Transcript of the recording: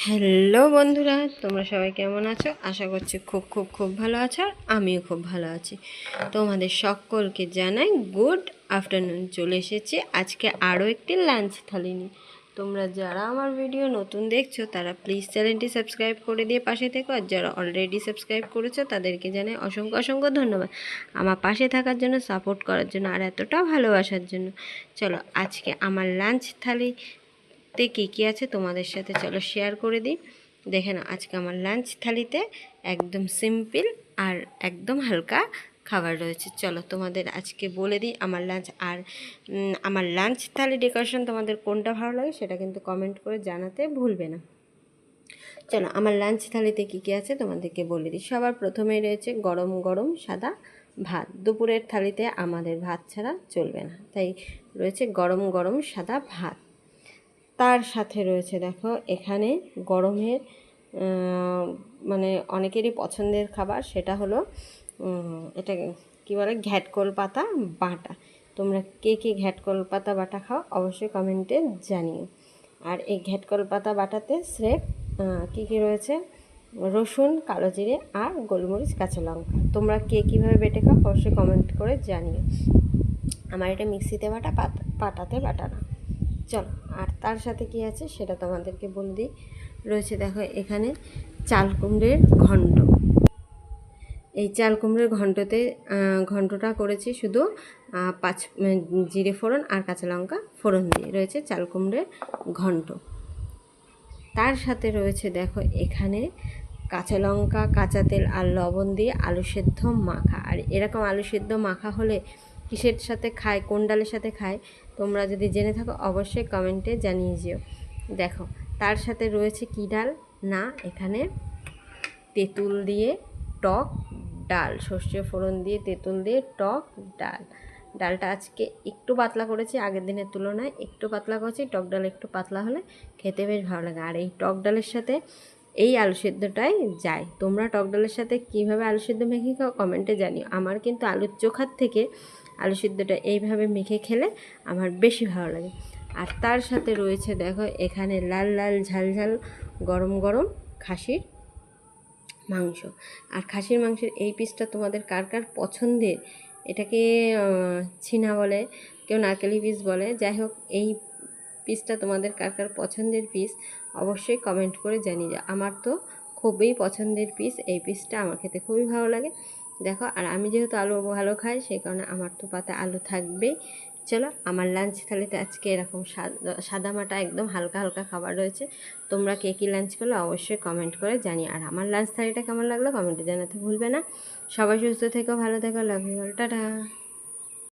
Hello বন্ধুরা, তোমরা সবাই কেমন আছো? আশা করছি খুব খুব খুব ভালো আছো, আর আমিও খুব ভালো আছি। তোমাদের সকলকে জানাই গুড আফটারনুন। চলে এসেছি আজকে আরও একটি লাঞ্চ থালি নিয়ে। তোমরা যারা আমার ভিডিও নতুন দেখছো তারা প্লিজ চ্যানেলটি সাবস্ক্রাইব করে দিয়ে পাশে থেকো, আর যারা অলরেডি সাবস্ক্রাইব করেছো তাদেরকে জানাই অসংখ্য অসংখ্য ধন্যবাদ আমার পাশে থাকার জন্য, সাপোর্ট করার জন্য, আর এতটা ভালোবাসার জন্য। চলো আজকে আমার লাঞ্চ থালি তে কী কী আছে তোমাদের সাথে চলো শেয়ার করে দিই। দেখে নাও, আজকে আমার লাঞ্চ থালিতে একদম সিম্পল আর একদম হালকা খাবার রয়েছে। চলো তোমাদের আজকে বলে দিই আমার লাঞ্চ। আর আমার লাঞ্চ থালি ডেকোরেশন তোমাদের কোনটা ভালো লাগে সেটা কিন্তু কমেন্ট করে জানাতে ভুলবে না। চলো আমার লাঞ্চ থালিতে কী কী আছে তোমাদেরকে বলে দিই। সবার প্রথমেই রয়েছে গরম গরম সাদা ভাত। দুপুরের থালিতে আমাদের ভাত ছাড়া চলবে না, তাই রয়েছে গরম গরম সাদা ভাত। তার সাথে রয়েছে দেখো এখানে গরমের মানে অনেকেরই পছন্দের খাবার, সেটা হলো এটা কী বলে, ঘ্যাটকোল পাতা বাটা। তোমরা কে কে ঘ্যাটকোল পাতা বাটা খাও অবশ্যই কমেন্টে জানিও। আর এই ঘ্যাটকোল পাতা বাটাতে স্রেফ কী কী রয়েছে, রসুন, কালো জিরে আর গোলমরিচ, কাঁচা লঙ্কা। তোমরা কে কীভাবে বেটে খাও অবশ্যই কমেন্ট করে জানিও। আমার এটা মিক্সিতে বাটা, পাটাতে বাটা না। চলো, আর তার সাথে কি আছে সেটা তোমাদেরকে বলে দিই। রয়েছে দেখো এখানে চাল কুমড়ের ঘন্ট। এই চাল কুমড়োর ঘন্টটা করেছি শুধু জিরে ফোড়ন আর কাঁচা লঙ্কা ফোড়ন দিয়ে। রয়েছে চাল কুমড়োর ঘন্ট। তার সাথে রয়েছে দেখো এখানে কাঁচা লঙ্কা, কাঁচা তেল আর লবণ দিয়ে আলু সেদ্ধ মাখা। আর এরকম আলু সেদ্ধ মাখা হলে কিসের সাথে খায়, কোন ডালের সাথে খায় তোমরা যদি জেনে থাকো অবশ্যই কমেন্টে জানিয়ে যেও। দেখো তার সাথে রয়েছে কি ডাল না, এখানে তেঁতুল দিয়ে টক ডাল, সর্ষে ফোড়ন দিয়ে তেঁতুল দিয়ে টক ডাল। ডালটা আজকে একটু পাতলা করেছি, আগের দিনের তুলনায় একটু পাতলা করেছি। টক ডাল একটু পাতলা হলে খেতে বেশ ভালো লাগে। আর এই টক ডালের সাথে এই আলু সেদ্ধটাই যায়। তোমরা টক ডালের সাথে কীভাবে আলু সেদ্ধ মেখে খাও কমেন্টে জানিও। আমার কিন্তু আলুর চোখার থেকে আলু সেদ্ধটা এইভাবে মেখে খেলে আমার বেশি ভালো লাগে। আর তার সাথে রয়েছে দেখো এখানে লাল লাল ঝাল ঝাল গরম গরম খাসির মাংস। আর খাসির মাংসের এই পিসটা তোমাদের কার কার পছন্দের, এটাকে ছিনা বলে, কেউ নারকেলি পিস বলে, যাই হোক এই পিসটা তোমাদের কার কার পছন্দের পিস অবশ্যই কমেন্ট করে জানিয়ে যাও। আমার তো খুবই পছন্দের পিস, এই পিসটা আমার খেতে খুবই ভালো লাগে। দেখো, আর আমি যেহেতু আলু ভালো খাই সেই কারণে আমার তো পাতে আলু থাকবেই। চলো আমার লাঞ্চ থালিতে আজকে এরকম সাদা মাটা একদম হালকা হালকা খাবার রয়েছে। তোমরা কে কী লাঞ্চ করলে অবশ্যই কমেন্ট করে জানিও। আর আমার লাঞ্চ থালিটা কেমন লাগলো কমেন্টে জানাতে ভুলবে না। সবাই সুস্থ থেকো, ভালো থেকো, লাভ ইউ অল, টাটা।